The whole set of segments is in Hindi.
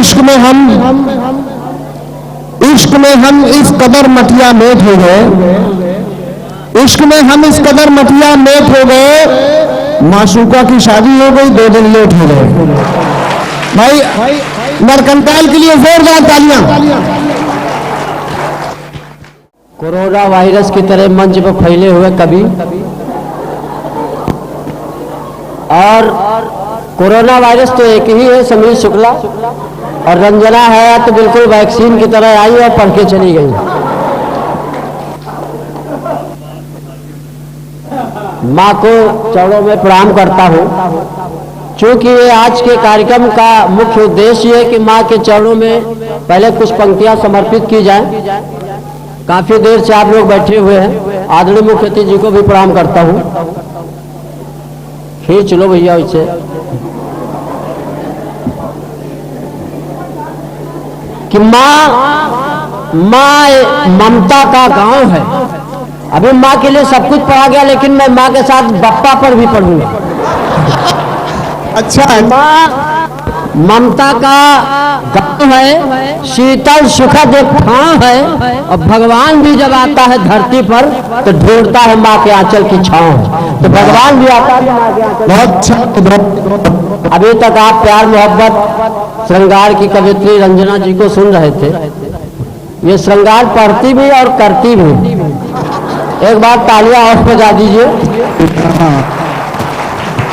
इश्क में हम इस कदर मटिया मेट हो गए, इश्क में हम इस कदर मटिया मेट हो गए, माशूका की शादी हो गई, 2 दिन लेट हो गए। भाई मर्केंटाइल के लिए जोरदार तालियां। कोरोना वायरस की तरह मंच पर फैले हुए कवि और कोरोना वायरस तो एक ही है, समीर शुक्ला, और रंजना है तो बिल्कुल वैक्सीन की तरह आई और पढ़ के चली गई। माँ को चरणों में प्रणाम करता हूँ, क्योंकि ये आज के कार्यक्रम का मुख्य उद्देश्य है कि माँ के चरणों में पहले कुछ पंक्तियाँ समर्पित की जाएं। काफी देर से आप लोग बैठे हुए हैं, आदरणीय मुख्य अतिथि जी को भी प्रणाम करता हूँ। खींच लो भैया इसे। कि माँ ममता का गांव है। अभी माँ के लिए सब कुछ पढ़ा गया, लेकिन मैं माँ के साथ बप्पा पर भी पढ़ूंगा। अच्छा, माँ ममता का गांव है, शीतल सुखद ठाव है, और भगवान भी जब आता है धरती पर तो ढूंढता है माँ के आंचल की छांव। तो भगवान भी आता है माँ के आंचल। बहुत अच्छा। अभी तक आप प्यार मोहब्बत श्रृंगार की कवित्री रंजना जी को सुन रहे थे। ये श्रृंगार पढ़ती भी और करती भी। एक बार तालियां और बजा दीजिए।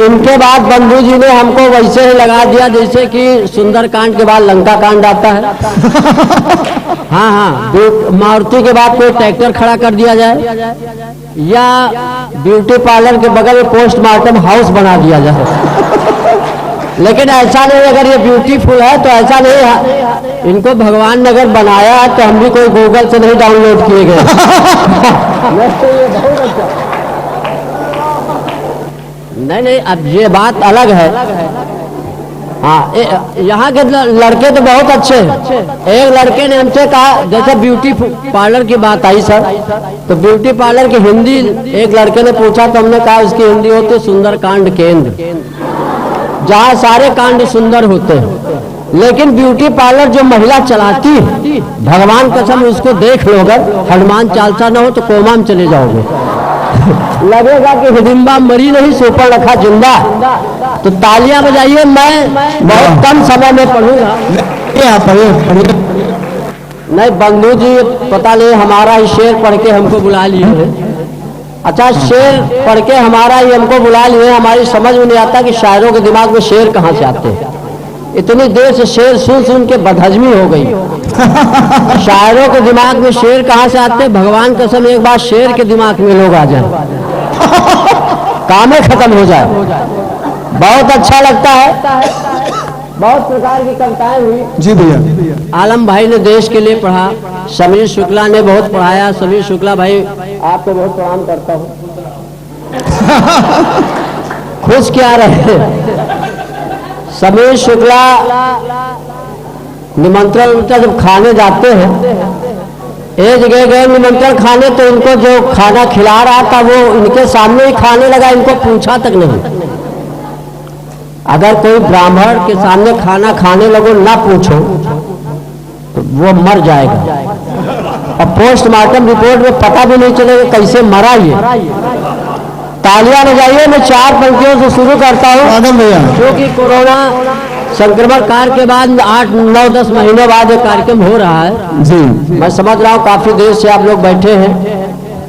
इनके बाद बंधु जी ने हमको वैसे ही लगा दिया जैसे कि सुंदर कांड के बाद लंका कांड आता है। हाँ, मारुति के बाद कोई ट्रैक्टर खड़ा कर दिया जाए या ब्यूटी पार्लर के बगल में पोस्टमार्टम हाउस बना दिया जाए। लेकिन ऐसा नहीं, अगर ये ब्यूटीफुल है तो ऐसा नहीं है, इनको भगवान ने अगर बनाया है तो हम भी कोई गूगल से नहीं डाउनलोड किए गए। नहीं, अब ये बात अलग है। हाँ, यहाँ के लड़के तो बहुत अच्छे हैं। एक लड़के ने हमसे कहा, जैसे ब्यूटी पार्लर की बात आई सर, तो ब्यूटी पार्लर की हिंदी एक लड़के ने पूछा तो हमने कहा उसकी हिंदी होती सुंदर कांड केंद्र, जहाँ सारे कांड सुंदर होते हैं। लेकिन ब्यूटी पार्लर जो महिला चलाती है, भगवान कसम उसको देख लो, अगर हनुमान चालीसा न हो तो कोमा में चले जाओगे। लगेगा कि हिडिंबा मरी नहीं, सोपर रखा जिंदा। तो तालियां बजाइए, मैं बहुत कम समय में पढ़ूंगा। नहीं बंधु जी, पता नहीं हमारा ही शेर पढ़ के हमको बुला लिए हैं। अच्छा, शेर पढ़ के हमारा ही हमको बुला लिए, हमारी समझ में नहीं आता कि शायरों के दिमाग में शेर कहाँ से आते हैं। इतनी देर से शेर सुन सुन के बदहजमी हो गई। शायरों के दिमाग में शेर कहाँ से आते? भगवान कसम एक बार शेर के दिमाग में लोग आ जाए, काम खत्म हो जाए। बहुत अच्छा लगता है। बहुत प्रकार की कविताएं हुई। जी भैया। आलम भाई ने देश के लिए पढ़ा, समीर शुक्ला ने बहुत पढ़ाया। समीर शुक्ला भाई आपको बहुत प्रणाम करता हूँ। खुश क्या रहे। समीर शुक्ला निमंत्रण जब खाने जाते हैं, एक जगह गए निमंत्रण खाने, तो इनको जो खाना खिला रहा था वो इनके सामने ही खाने लगा, इनको पूछा तक नहीं। अगर कोई ब्राह्मण के सामने खाना खाने लगो ना पूछो तो वो मर जाएगा, और पोस्टमार्टम रिपोर्ट में पता भी नहीं चलेगा कैसे मरा ये। तालियां बजाइए। मैं 4 पंक्तियों से शुरू करता हूँ, क्योंकि कोरोना संक्रमण काल के बाद 8, 9, 10 महीनों बाद एक कार्यक्रम हो रहा है। जी, मैं समझ रहा हूँ काफी देर से आप लोग बैठे हैं,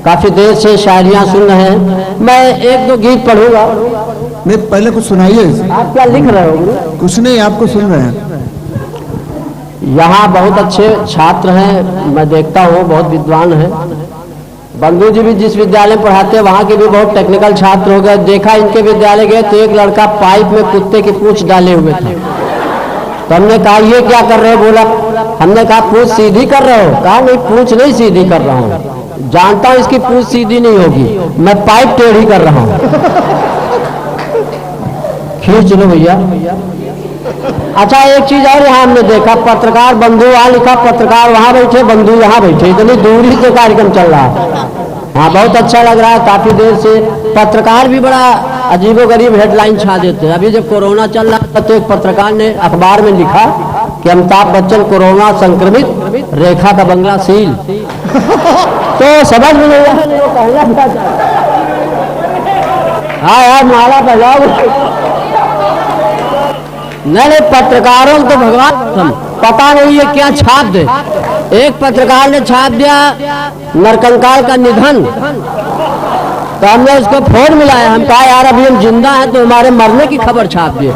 काफी देर से शायरियाँ सुन रहे हैं। मैं 1-2 गीत पढ़ूंगा। नहीं, पहले कुछ सुनाइए। आप क्या लिख रहे हो? कुछ नहीं, आपको सुन रहे हैं। यहाँ बहुत अच्छे छात्र हैं, मैं देखता हूँ बहुत विद्वान हैं। बंधु जी भी जिस विद्यालय में पढ़ाते हैं वहाँ के भी बहुत टेक्निकल छात्र हो गए। देखा इनके विद्यालय गए तो एक लड़का पाइप में कुत्ते की पूंछ डाले हुए था। तो हमने कहा ये क्या कर रहे हो? बोला, हमने कहा पूंछ सीधी कर रहे हो? कहा नहीं, पूंछ नहीं सीधी कर रहा हूँ, जानता हूँ इसकी पूंछ सीधी नहीं होगी, मैं पाइप टेढ़ी कर रहा हूँ। खींच लो भैया। अच्छा, एक चीज और यहाँ हमने देखा, पत्रकार बंधु वहाँ लिखा, पत्रकार वहाँ बैठे, बंधु यहाँ बैठे, इतनी दूरी से कार्यक्रम चल रहा है। हाँ, बहुत अच्छा लग रहा है। काफी देर से पत्रकार भी बड़ा अजीबोगरीब हेडलाइन छा देते हैं। अभी जब कोरोना चल रहा था तो एक पत्रकार ने अखबार में लिखा कि अमिताभ बच्चन कोरोना संक्रमित, रेखा का बंगला सील। तो समझ में नहीं आया वो कहना क्या चाहता। हाँ यार माला बजाओ। नहीं, पत्रकारों को तो भगवान पता नहीं है क्या छाप दे। एक पत्रकार ने छाप दिया नरकंकाल का निधन, तो हमने उसको फोन मिलाया, हम कहा यार अभी हम जिंदा हैं तो हमारे मरने की खबर छाप दिए।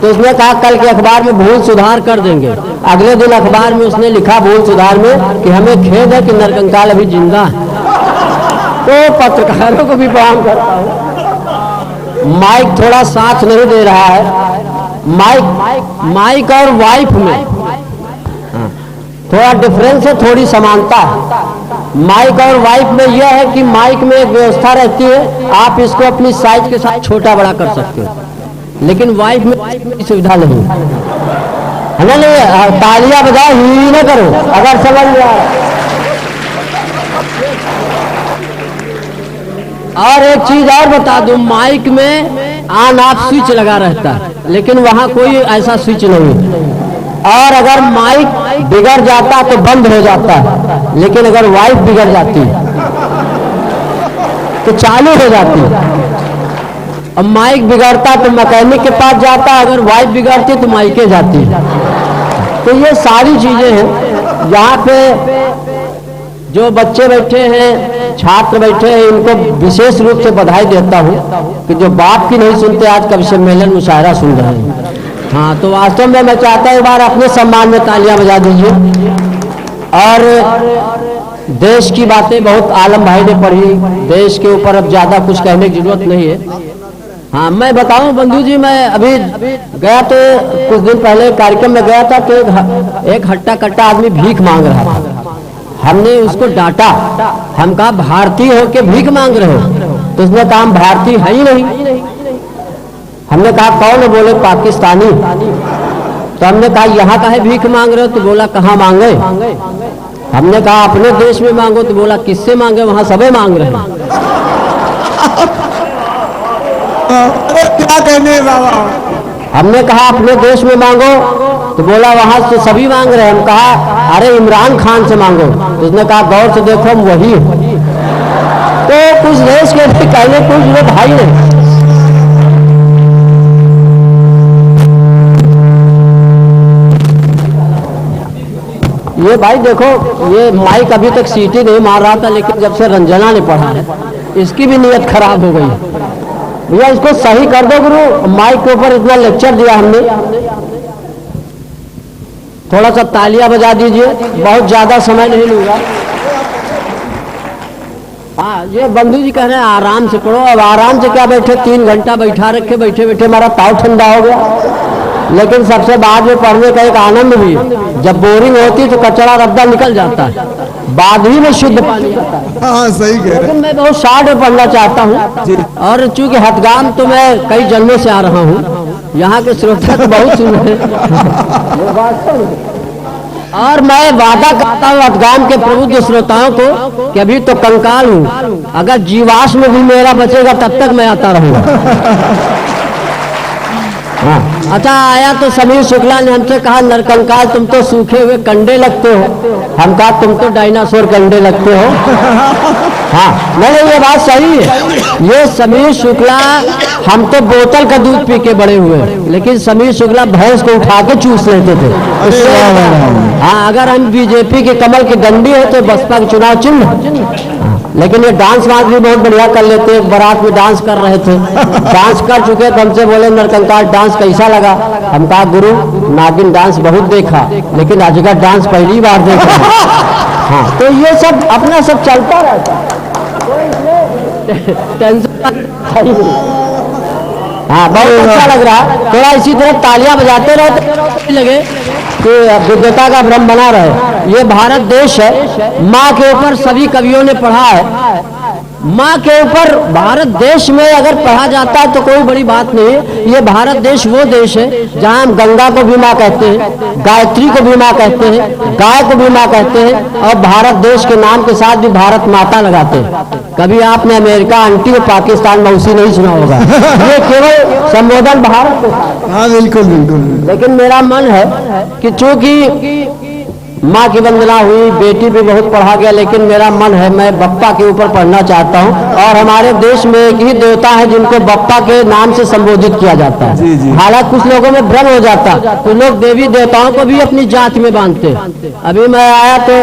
तो उसने कहा कल के अखबार में भूल सुधार कर देंगे। अगले दिन अखबार में उसने लिखा भूल सुधार में कि हमें खेद है कि नरकंकाल अभी जिंदा है। तो पत्रकारों को भी प्रणाम करता हूँ। माइक थोड़ा साथ नहीं दे रहा है। माइक और वाइफ में थोड़ा डिफरेंस है, थोड़ी समानता है। माइक और वाइफ में यह है कि माइक में एक व्यवस्था रहती है, आप इसको अपनी साइज के साथ छोटा बड़ा कर सकते हो, लेकिन वाइफ में सुविधा नहीं है ना। नहीं, तालियां बजाओ, ही ना करो अगर समझ में आ रहा। और एक चीज और बता दूं, माइक में ऑन ऑफ स्विच लगा रहता है, लेकिन वहां कोई ऐसा स्विच नहीं है। और अगर माइक बिगड़ जाता तो बंद हो जाता है, लेकिन अगर वाइफ बिगड़ जाती तो चालू हो जाती। अब माइक बिगड़ता तो मैकेनिक के पास जाता, अगर वाइफ बिगड़ती तो माइके जाती। तो ये सारी चीजें हैं। यहाँ पे जो बच्चे बैठे हैं, छात्र बैठे हैं, इनको विशेष रूप से बधाई देता हूँ कि जो बाप की नहीं सुनते आज का सम्मेलन मुशायरा सुन रहे हैं। हाँ, तो वास्तव में मैं चाहता हूँ एक बार अपने सम्मान में तालियां बजा दीजिए। और देश की बातें बहुत आलम भाई ने पढ़ी, देश के ऊपर अब ज्यादा कुछ कहने की जरूरत नहीं है। हाँ, मैं बताऊं बंधु जी, मैं अभी गया तो कुछ दिन पहले कार्यक्रम में गया था कि एक हट्टा कट्टा आदमी भीख मांग रहा था। हमने उसको डांटा, हम कहा भारतीय हो के भीख मांग रहे हो? तो उसने कहा हम भारतीय है ही नहीं। हमने कहा कौन है? बोले पाकिस्तानी। तो हमने कहा यहाँ का है भीख मांग रहे हो? तो बोला कहाँ मांगे? हमने कहा अपने देश में मांगो। तो बोला किससे मांगे? वहां सबे मांग रहे हैं। क्या कहने बाबा। हमने कहा अपने देश में मांगो। तो बोला वहां से सभी मांग रहे हैं। हम कहा अरे इमरान खान से मांगो। तो उसने कहा गौर से देखो हम वही है। तो कुछ देश के कहने कुछ लोग भाई नहीं। ये भाई देखो, ये माइक अभी तक सीटी नहीं मार रहा था, लेकिन जब से रंजना ने पढ़ा है इसकी भी नीयत खराब हो गई। भैया इसको सही कर दो गुरु, माइक के ऊपर इतना लेक्चर दिया हमने। थोड़ा सा तालियां बजा दीजिए, बहुत ज्यादा समय नहीं लूंगा। हाँ, ये बंधु जी कह रहे हैं आराम से पढ़ो। अब आराम से क्या बैठे, 3 घंटा बैठा रखे, बैठे बैठे हमारा पाँव ठंडा हो गया। लेकिन सबसे बाद में पढ़ने का एक आनंद भी, जब बोरिंग होती तो कचरा रद्दा निकल जाता है, बाद ही में शुद्ध पानी आता है। हाँ सही कह रहे। लेकिन मैं बहुत शार्ट में पढ़ना चाहता हूँ, और चूंकि हथगाम तो मैं कई जन्मों से आ रहा हूँ, यहाँ के श्रोता तो बहुत सुन रहे हैं। और मैं वादा करता हूँ हथगाम के प्रबुद्ध श्रोताओं को कि अभी तो कंकाल हूँ, अगर जीवाश्म भी मेरा बचेगा तब तक मैं आता रहूंगा। हाँ, अच्छा आया तो समीर शुक्ला ने हमसे कहा नरकंकाल तुम तो सूखे हुए कंडे लगते हो। हम कहा तुम तो डायनासोर कंडे लगते हो। हाँ, नहीं ये बात सही है। ये समीर शुक्ला, हम तो बोतल का दूध पी के बड़े हुए, लेकिन समीर शुक्ला भैंस को उठा के चूस लेते थे। हाँ, अगर हम बीजेपी के कमल की डंडी है तो बसपा के चुनाव चिन्ह। लेकिन ये डांस वांस भी बहुत बढ़िया कर लेते हैं। बारात में डांस कर रहे थे, डांस कर चुके तो हमसे बोले नरकंकाल डांस कैसा लगा? हम कहा गुरु नागिन डांस बहुत देखा, लेकिन अजगर डांस पहली बार देखा। हाँ, तो ये सब अपना सब चलता रहता है, टेंशन। हाँ, बहुत अच्छा लग रहा है। थोड़ा इसी तरह तालियां बजाते रहते लगे कि विद्वता का भ्रम बना रहे। ये भारत देश है, माँ के ऊपर सभी कवियों ने पढ़ा है। माँ के ऊपर भारत देश में अगर पढ़ा जाता है तो कोई बड़ी बात नहीं है। ये भारत देश वो देश है जहाँ हम गंगा को भी माँ कहते हैं, गायत्री को भी माँ कहते हैं, गाय को भी माँ कहते हैं, और भारत देश के नाम के साथ भी भारत माता लगाते हैं। कभी आपने अमेरिका आंटी और पाकिस्तान मौसी नहीं सुना होगा। ये केवल संबोधन भारत के साथ। हाँ बिल्कुल बिल्कुल। लेकिन मेरा मन है कि चूंकि माँ की वंदना हुई, बेटी भी बहुत पढ़ा गया, लेकिन मेरा मन है मैं बप्पा के ऊपर पढ़ना चाहता हूँ। और हमारे देश में एक ही देवता है जिनको बप्पा के नाम से संबोधित किया जाता है। जी, जी। हालांकि कुछ लोगों में भ्रम हो जाता, कुछ लोग देवी देवताओं को भी अपनी जात में बांधते। अभी मैं आया तो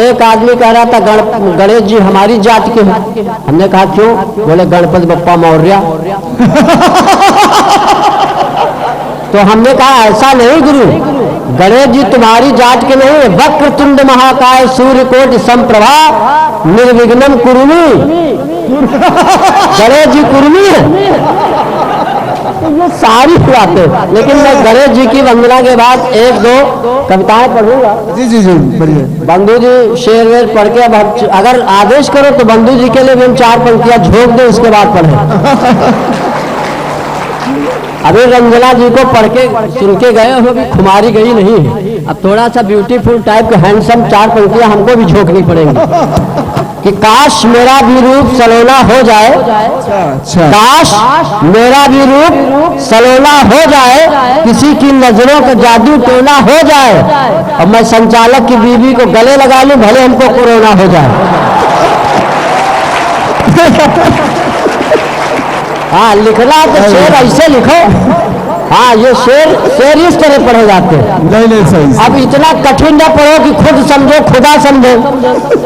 एक आदमी कह रहा था गणेश जी हमारी जात के हैं। हमने कहा क्यों? बोले गणपति बप्पा मौर्य। तो हमने कहा ऐसा नहीं गुरु, गणेश जी तुम्हारी जात के नहीं, वक्रतुंड महाकाय सूर्यकोटि समप्रभा निर्विघ्नं कुरुमी। गणेश जी कुर्मी है। तो ये सारी बातें, लेकिन मैं गणेश जी की वंदना के बाद एक दो कविताएं पढ़ूंगा। जी जी जी बढ़िया। बंधु जी शेर वेर पढ़ के, अब अगर आदेश करो तो बंधु जी के लिए भी हम 4 पंक्तियां झोंक दें, उसके बाद पढ़ें। अभी रंजना जी को पढ़ के सुन के गए हो, भी खुमारी गई नहीं है। अब थोड़ा सा ब्यूटीफुल टाइप का हैंडसम 4 पंक्तियां हमको भी झोंकनी पड़ेंगी कि काश मेरा भी रूप सलोना हो जाए, काश मेरा भी रूप सलोना हो जाए, किसी की नजरों का जादू टोना हो जाए, और मैं संचालक की बीवी को गले लगा लूं, भले हमको कोरोना हो जाए। हाँ, लिखना तो शेर ऐसे लिखो। हाँ, ये शेर इस तरह पढ़े जाते हैं। नहीं सही। अब इतना कठिन न पढ़ो कि खुद समझो खुदा समझो।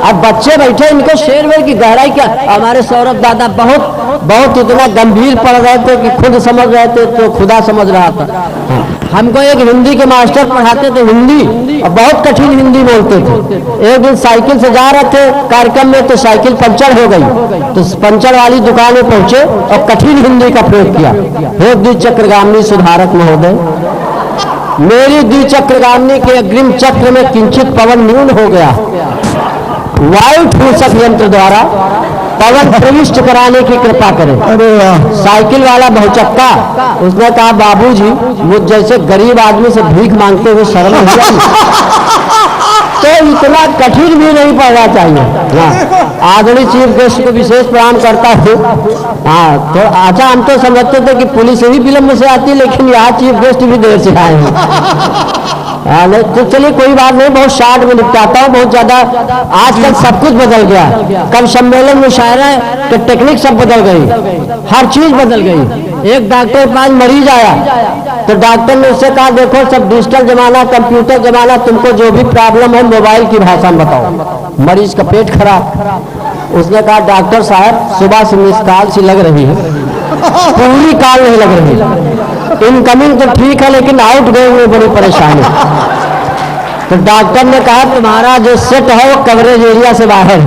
अब बच्चे बैठे, इनको शेर वेर की गहराई क्या। हमारे सौरभ दादा बहुत बहुत इतना गंभीर पढ़ रहे थे कि खुद समझ रहे थे तो खुदा समझ रहा था। हमको एक हिंदी के मास्टर पढ़ाते थे हिंदी, और बहुत कठिन हिंदी बोलते थे। एक दिन साइकिल से जा रहे थे कार्यक्रम में, तो साइकिल पंचर हो गई, तो पंचर वाली दुकान में पहुंचे और कठिन हिंदी का प्रयोग किया। हे द्विचक्रगामिनी सुधारक महोदय, मेरी द्विचक्रगामिनी के अग्रिम चक्र में किंचित पवन न्यून हो गया, वायु ठूसक यंत्र द्वारा पवन प्रविष्ट कराने की कृपा करें। अरे वाह। साइकिल वाला बहुचक्का, उसने कहा बाबूजी मुझ जैसे गरीब आदमी से भीख मांगते हुए शर्म नहीं आई। तो इतना कठिन भी नहीं पढ़ना चाहिए। हाँ, आदरणीय चीफ गेस्ट को विशेष प्रणाम करता हूँ। हाँ, तो अच्छा, हम तो समझते थे कि पुलिस ही विलम्ब से आती, लेकिन यहाँ चीफ गेस्ट भी देर से आए हैं। तो चलिए कोई बात नहीं, बहुत शार्ट में निपटाता हूँ। बहुत ज्यादा आजकल सब कुछ बदल गया। कब सम्मेलन मुशायरा के टेक्निक सब बदल गई, हर चीज बदल गई। एक डॉक्टर के पास मरीज आया, तो डॉक्टर ने उससे कहा देखो सब डिजिटल जमाना, कंप्यूटर जमाना, तुमको जो भी प्रॉब्लम है मोबाइल की भाषा में बताओ। मरीज का पेट खराब। उसने कहा डॉक्टर साहब सुबह से मिस कॉल सी लग रही है, पूरी कॉल नहीं लग रही, इनकमिंग तो ठीक है लेकिन आउट गोइंग में बड़ी परेशानी। तो डॉक्टर ने कहा तुम्हारा जो सेट है वो कवरेज एरिया से बाहर है।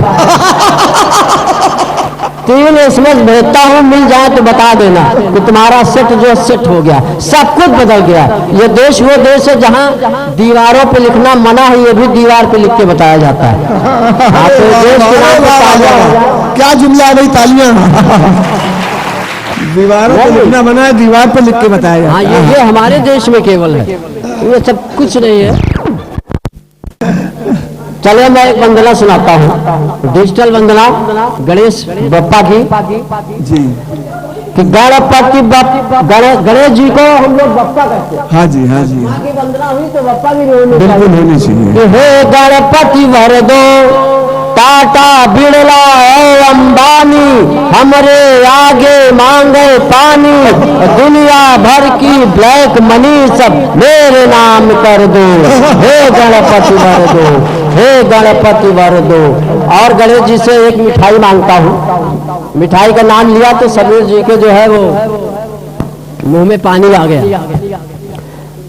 3 एसएमएस भेजता हूं, मिल जाए तो बता देना कि तुम्हारा सेट जो सेट हो गया। सब कुछ बदल गया। ये देश वो देश है जहां दीवारों पे लिखना मना है, ये भी दीवार पे लिख के बताया जाता है। हाँ, तो देश के नाम पे तालियां। क्या जुमला है, तालियां। दीवारों पे लिखना मना है, दीवार पे लिख के बताया जाता है। हाँ, ये हमारे देश में केवल है, ये सब कुछ नहीं है। चलिए मैं एक वंदना सुनाता हूँ, डिजिटल वंदना गणेश बप्पा की जी। कि गणपति गणेश जी को हम लोग बप्पा कहते हैं। हाँ जी हाँ जी। की वंदना हुई तो बप्पा भी होनी बिल्कुल होनी चाहिए। कि हे गणपति भर दो, टाटा बिड़ला और अंबानी हमरे आगे मांगे पानी, दुनिया भर की ब्लैक मनी सब मेरे नाम कर दो। हे गणपति भर दो, हे गणपति भर दो। और गणेश जी से एक मिठाई मांगता हूँ। मिठाई का नाम लिया तो समीर जी के जो है वो मुंह में पानी आ गया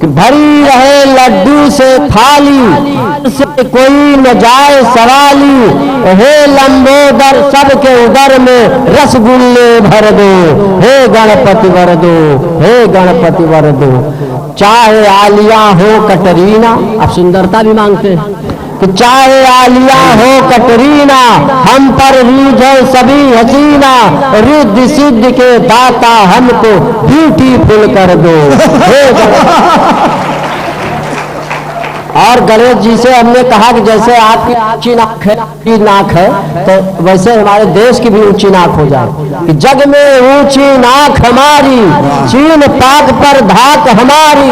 कि भरी रहे लड्डू से थाली, से कोई न जाए सवाली, हे लंबोदर सबके उदर में रसगुल्ले भर दो। हे गणपति भर दो, हे गणपति भर दो। चाहे आलिया हो कटरीना, अब सुंदरता भी मांगते हैं कि चाहे आलिया हो कटरीना, हम पर रीझे सभी हसीना, रिद्धि सिद्धि के दाता हमको ब्यूटीफुल कर दो। और गणेश जी से हमने कहा कि जैसे आपकी ऊंची नाक है तो वैसे हमारे देश की भी ऊंची नाक हो जाए कि जग में ऊंची नाक हमारी, चीन पाक पर धाक हमारी,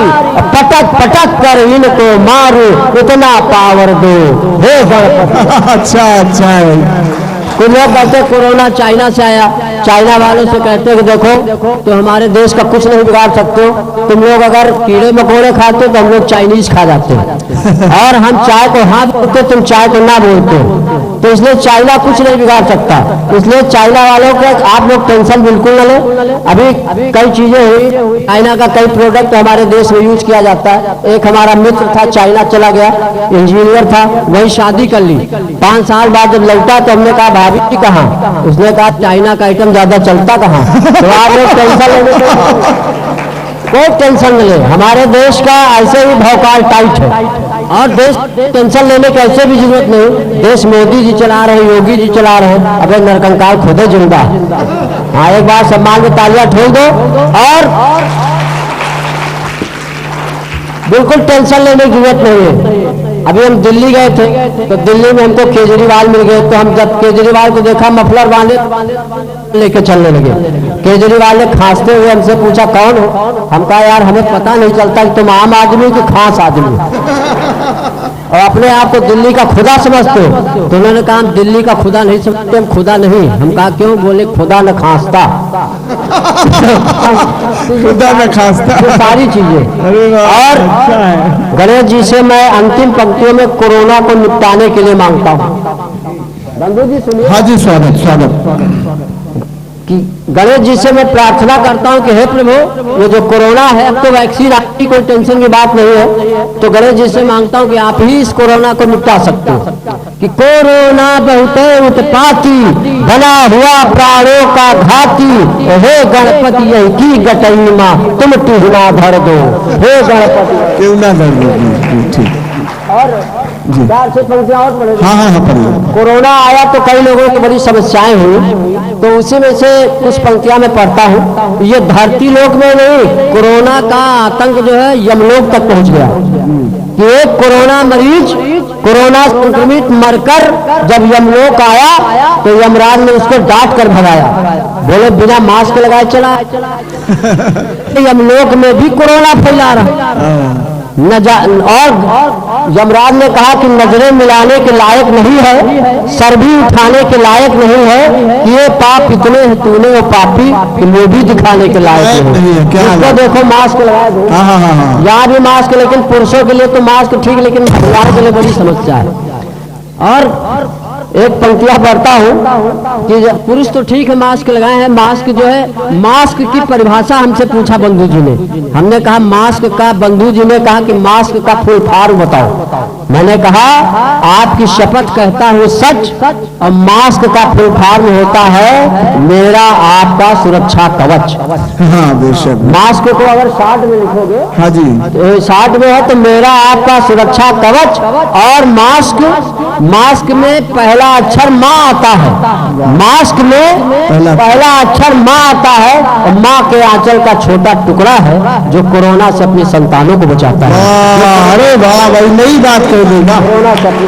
पटक पटक कर इनको मारो, इतना पावर दो हे गणपति। अच्छा अच्छा है। कुछ लोग कहते हैं कोरोना चाइना से आया, चाइना वालों से कहते हैं कि देखो तो हमारे देश का कुछ नहीं बिगाड़ सकते हो, तुम लोग अगर कीड़े मकोड़े खाते हो तो हम लोग चाइनीज खा जाते हैं, और हम चाय को हाँ बोलते तुम चाय को ना बोलते हो, तो इसलिए चाइना कुछ नहीं बिगाड़ सकता। इसलिए चाइना वालों को आप लोग टेंशन बिल्कुल न ले। अभी कई चीजें हुई, चाइना का कई प्रोडक्ट हमारे देश में यूज किया जाता है। एक हमारा मित्र था, चाइना चला गया, इंजीनियर था, वही शादी कर ली। 5 साल बाद जब लौटा तो हमने कहा भाभी जी कहाँ? उसने कहा चाइना का आइटम ज्यादा चलता कहाँ। तो आप लोग टेंशन लेने कोई टेंशन न ले, हमारे देश का ऐसे ही भौकाल टाइट है, और देश टेंशन लेने की ऐसे भी जरूरत नहीं। देश मोदी जी चला रहे, योगी जी चला रहे, अबे नरकंकाल खुदे जिंदा। हाँ, एक बार सम्मान में तालियां ठोक दो, और बिल्कुल टेंशन लेने की जरूरत नहीं है। अभी हम दिल्ली गए थे तो दिल्ली में हमको केजरीवाल मिल गए, तो हम जब केजरीवाल को देखा मफलर बांधे लेके चलने लगे। केजरीवाल ने खांसते हुए हमसे पूछा कौन हो? हम कहा यार हमें पता नहीं चलता कि तुम आम आदमी कि खास आदमी, और अपने आप को दिल्ली का खुदा समझते हो। तो उन्होंने कहा हम दिल्ली का खुदा नहीं समझते, हम खुदा नहीं। हम कहा क्यों? बोले खुदा न खांसता। खुदा न खांसता, सारी चीजें। और गणेश जी से मैं अंतिम पंक्तियों में कोरोना को निपटाने के लिए मांगता हूँ। बंधु जी सुनिए। हाँ जी, स्वागत स्वागत। कि गणेश जी से मैं प्रार्थना करता हूं कि हे प्रभु, ये जो कोरोना है, अब तो वैक्सीन आपकी कोई टेंशन की बात नहीं है, तो गणेश जी से मांगता हूं कि आप ही इस कोरोना को निपटा सकते हो। कि कोरोना बहुत उत्पाती, बना हुआ प्राणों का घाती, हे गणपति यही की गटई माँ तुम टूहना भर दो, हे गणपति क्यों ना भर दो। ठीक, और 4 से पंक्तियां और पढ़ेंगे। हाँ हाँ हाँ पढ़िए। कोरोना आया तो कई लोगों की बड़ी समस्याएं हुई, तो उसी में से कुछ पंक्तियां मैं पढ़ता हूँ। ये धरती लोक में नहीं, कोरोना का आतंक जो है यमलोक तक पहुंच गया। कि एक कोरोना मरीज, कोरोना संक्रमित मरकर जब यमलोक आया तो यमराज ने उसको डांट कर भगाया, बोले बिना मास्क लगाए चला। यमलोक में भी कोरोना फैला रहा और यमराज ने कहा कि नजरें मिलाने के लायक नहीं है, सर भी उठाने के लायक नहीं है, कि ये पाप इतने हैं तूने वो पापी कि मुंह भी दिखाने के लायक नहीं है। इसको देखो मास्क लगाए दो, यहाँ भी मास्क, लेकिन पुरुषों के लिए तो मास्क ठीक, लेकिन महिलाओं के लिए बड़ी समस्या है। और एक पंक्तियां पढ़ता हूँ कि पुरुष तो ठीक है मास्क लगाए हैं, मास्क जो है, मास्क की परिभाषा हमसे पूछा बंधु जी ने। हमने कहा मास्क का, बंधु जी ने कहा कि मास्क का फुल फॉर्म बताओ। मैंने कहा आपकी शपथ कहता हूँ सच, और मास्क का फुल फॉर्म होता है मेरा आपका सुरक्षा कवच। हाँ बेशक। मास्क को अगर शॉर्ट में लिखोगे, हाँ जी, शॉर्ट में है तो मेरा आपका सुरक्षा कवच, और मास्क में पहला अक्षर माँ आता है, मास्क में पहला अक्षर माँ आता है, और माँ के आंचल का छोटा टुकड़ा है जो कोरोना से अपनी संतानों को बचाता है। अरे वाह भाई, नई बात कर दी। कोरोना से अपनी